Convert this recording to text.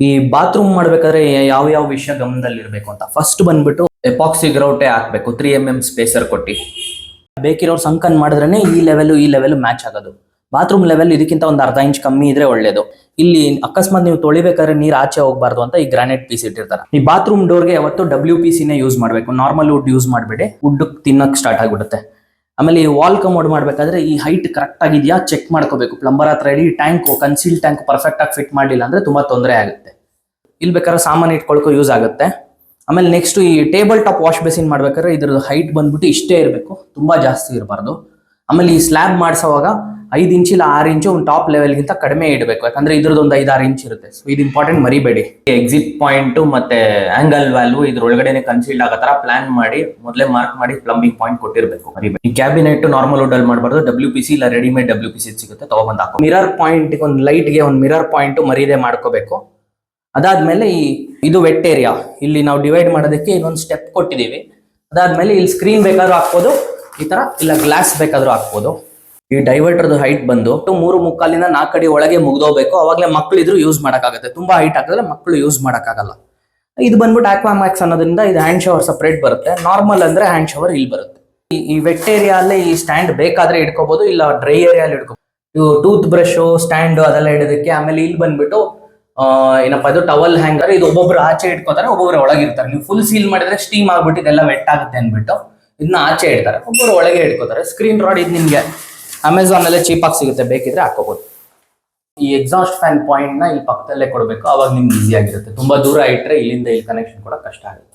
ಈ ಬಾತ್ರೂಮ್ ಮಾಡ್ಬೇಕಾದ್ರೆ ಯಾವ ಯಾವ ವಿಷಯ ಗಮನದಲ್ಲಿರ್ಬೇಕು ಅಂತ ಫಸ್ಟ್ ಬಂದ್ಬಿಟ್ಟು ಎಪಾಕ್ಸಿ ಗ್ರೌಟೆ ಹಾಕ್ಬೇಕು 3 mm ಸ್ಪೇಸರ್ ಕೊಟ್ಟು. ಬೇಕಿರೋರು ಸಂಕನ್ ಮಾಡಿದ್ರೇನೆ ಈ ಲೆವೆಲ್ ಮ್ಯಾಚ್ ಆಗೋದು. ಬಾತ್ರೂಮ್ ಲೆವೆಲ್ ಇದಕ್ಕಿಂತ ಒಂದು ಅರ್ಧ ಇಂಚ್ ಕಮ್ಮಿ ಇದ್ರೆ ಒಳ್ಳೇದು. ಇಲ್ಲಿ ಅಕಸ್ಮಾತ್ ನೀವು ತೊಳಿಬೇಕಾದ್ರೆ ನೀರು ಆಚೆ ಹೋಗಬಾರ್ದು ಅಂತ ಈ ಗ್ರಾನೈಟ್ ಪೀಸ್ ಇಟ್ಟಿರ್ತಾರೆ. ಈ ಬಾತ್ರೂಮ್ ಡೋರ್ಗೆ ಯಾವತ್ತು WPC ನೇ ಯೂಸ್ ಮಾಡಬೇಕು, ನಾರ್ಮಲ್ ವುಡ್ ಯೂಸ್ ಮಾಡಬೇಡಿ, ವುಡ್ ತಿನ್ನಕ್ ಸ್ಟಾರ್ಟ್ ಆಗ್ಬಿಡುತ್ತೆ. ಆಮೇಲೆ ಈ ವಾಲ್ ಕಮೋಡ್ ಮಾಡ್ಬೇಕಾದ್ರೆ ಈ ಹೈಟ್ ಕರೆಕ್ಟ್ ಆಗಿದೆಯಾ ಚೆಕ್ ಮಾಡ್ಕೋಬೇಕು. ಪ್ಲಂಬರ್ ಹತ್ರ ಹೇಳಿ ಟ್ಯಾಂಕ್ ಕನ್ಸೀಲ್ ಟ್ಯಾಂಕ್ ಪರ್ಫೆಕ್ಟ್ ಆಗಿ ಫಿಟ್ ಮಾಡಲಿಲ್ಲ ಅಂದ್ರೆ ತುಂಬಾ ತೊಂದರೆ ಆಗುತ್ತೆ. ಇಲ್ಲಿ ಬೇಕಾದ್ರೆ ಸಾಮಾನು ಇಟ್ಕೊಳಕ್ಕೂ ಯೂಸ್ ಆಗುತ್ತೆ. ಆಮೇಲೆ ನೆಕ್ಸ್ಟ್ ಈ ಟೇಬಲ್ ಟಾಪ್ ವಾಶ್ ಬೇಸಿನ್ ಮಾಡ್ಬೇಕಾದ್ರೆ ಇದ್ರ ಹೈಟ್ ಬಂದ್ಬಿಟ್ಟು ಇಷ್ಟೇ ಇರಬೇಕು, ತುಂಬಾ ಜಾಸ್ತಿ ಇರಬಾರ್ದು. ಆಮೇಲೆ ಈ ಸ್ಲ್ಯಾಬ್ ಮಾಡಿಸೋವಾಗ 5 ಇಂಚ್ ಇಲ್ಲ 6 ಇಂಚು ಒಂದು ಟಾಪ್ ಲೆವೆಲ್ಗಿಂತ ಕಡಿಮೆ ಇಡಬೇಕು, ಯಾಕಂದ್ರೆ ಇದ್ರದ್ದು ಒಂದು 5-6 ಇಂಚ್ ಇರುತ್ತೆ. ಸೊ ಇದು ಇಂಪಾರ್ಟೆಂಟ್, ಮರಿಬೇಡಿ. ಎಕ್ಸಿಟ್ ಪಾಯಿಂಟ್ ಮತ್ತೆ ಆಂಗಲ್ ವ್ಯಾಲ್ಯೂ ಇದ್ರೊಳಗಡೆ ಕನ್ಸೀಲ್ಡ್ ಆಗೋ ತರ ಪ್ಲಾನ್ ಮಾಡಿ ಮೊದಲೇ ಮಾರ್ಕ್ ಮಾಡಿ ಪ್ಲಂಬಿಂಗ್ ಪಾಯಿಂಟ್ ಕೊಟ್ಟಿರಬೇಕು, ಮರಿಬೇಡಿ. ಈ ಕ್ಯಾಬಿನೆಟ್ ನಾರ್ಮಲ್ ವುಡ್ ಅಲ್ಲಿ ಮಾಡಬಾರ್ದು, WPC ಇಲ್ಲ ರೆಡಿಮೇಡ್ WPC ಸಿಗುತ್ತೆ, ತಗೊಬಂದು ಹಾಕೋ. ಮಿರರ್ ಪಾಯಿಂಟ್ ಒಂದು ಲೈಟ್ಗೆ ಒಂದು ಮಿರರ್ ಪಾಯಿಂಟ್ ಮರೀದೆ ಮಾಡ್ಕೋಬೇಕು. ಅದಾದ್ಮೇಲೆ ಇದು ವೆಟ್ ಏರಿಯಾ, ಇಲ್ಲಿ ನಾವು ಡಿವೈಡ್ ಮಾಡೋದಕ್ಕೆ ಇನ್ನೊಂದು ಸ್ಟೆಪ್ ಕೊಟ್ಟಿದ್ದೀವಿ. ಅದಾದ್ಮೇಲೆ ಇಲ್ಲಿ ಸ್ಕ್ರೀನ್ ಬೇಕಾದ್ರೂ ಹಾಕ್ಬೋದು ಈ ತರ, ಇಲ್ಲ ಗ್ಲಾಸ್ ಬೇಕಾದ್ರೂ ಹಾಕ್ಬೋದು. ಈ ಡೈವರ್ಟರ್ದು ಹೈಟ್ ಬಂದು 3.25 4 ಅಡಿ ಒಳಗೆ ಮುಗ್ದೋಗ್ಬೇಕು, ಅವಾಗಲೇ ಮಕ್ಕಳು ಇದ್ರು ಯೂಸ್ ಮಾಡೋಕ್ಕಾಗುತ್ತೆ. ತುಂಬಾ ಹೈಟ್ ಹಾಕಿದ್ರೆ ಮಕ್ಕಳು ಯೂಸ್ ಮಾಡೋಕ್ಕಾಗಲ್ಲ. ಇದು ಬಂದ್ಬಿಟ್ಟು ಆಕ್ವಾಮ್ಯಾಕ್ಸ್ ಅನ್ನೋದ್ರಿಂದ ಇದು ಹ್ಯಾಂಡ್ ಶವರ್ ಸಪ್ರೇಟ್ ಬರುತ್ತೆ, ನಾರ್ಮಲ್ ಅಂದ್ರೆ ಹ್ಯಾಂಡ್ ಶವರ್ ಇಲ್ಲಿ ಬರುತ್ತೆ. ಈ ವೆಟ್ ಏರಿಯಾ ಅಲ್ಲೇ ಈ ಸ್ಟ್ಯಾಂಡ್ ಬೇಕಾದ್ರೆ ಇಟ್ಕೋಬಹುದು, ಇಲ್ಲ ಡ್ರೈ ಏರಿಯಲ್ಲಿ ಇಟ್ಕೋಬಹುದು. ಇವು ಟೂತ್ ಬ್ರಷ್ ಸ್ಟ್ಯಾಂಡ್ ಅದೆಲ್ಲ ಇಡೋದಕ್ಕೆ. ಆಮೇಲೆ ಇಲ್ಲಿ ಬಂದ್ಬಿಟ್ಟು ಏನಪ್ಪಾ ಇದು ಟವಲ್ ಹ್ಯಾಂಗರ್, ಇದು ಒಬ್ಬೊಬ್ರು ಆಚೆ ಇಟ್ಕೋತಾರೆ, ಒಬ್ಬೊಬ್ರು ಒಳಗಿರ್ತಾರೆ. ನೀವು ಫುಲ್ ಸೀಲ್ ಮಾಡಿದ್ರೆ ಸ್ಟೀಮ್ ಆಗ್ಬಿಟ್ಟು ಇದೆಲ್ಲ ವೆಟ್ ಆಗುತ್ತೆ ಅಂದ್ಬಿಟ್ಟು ಇದನ್ನ ಆಚೆ ಇಡ್ತಾರೆ, ಒಬ್ಬರು ಒಳಗೆ ಇಟ್ಕೋತಾರೆ. ಸ್ಕ್ರೀನ್ ರಾಡ್ ಇದು ನಿಮ್ಗೆ ಅಮೆಝಾನ್ ಅಲ್ಲೇ ಚೀಪ್ ಆಗಿ ಸಿಗುತ್ತೆ, ಬೇಕಿದ್ರೆ ಹಾಕೋಬಹುದು. ಈ ಎಕ್ಸಾಸ್ಟ್ ಫ್ಯಾನ್ ಪಾಯಿಂಟ್ ನ ಇಲ್ಲಿ ಪಕ್ಕದಲ್ಲೇ ಕೊಡಬೇಕು, ಅವಾಗ ನಿಮ್ಗೆ ಈಸಿ ಆಗಿರುತ್ತೆ. ತುಂಬಾ ದೂರ ಇಟ್ಟರೆ ಇಲ್ಲಿಂದ ಇಲ್ಲಿ ಕನೆಕ್ಷನ್ ಕೂಡ ಕಷ್ಟ ಆಗುತ್ತೆ.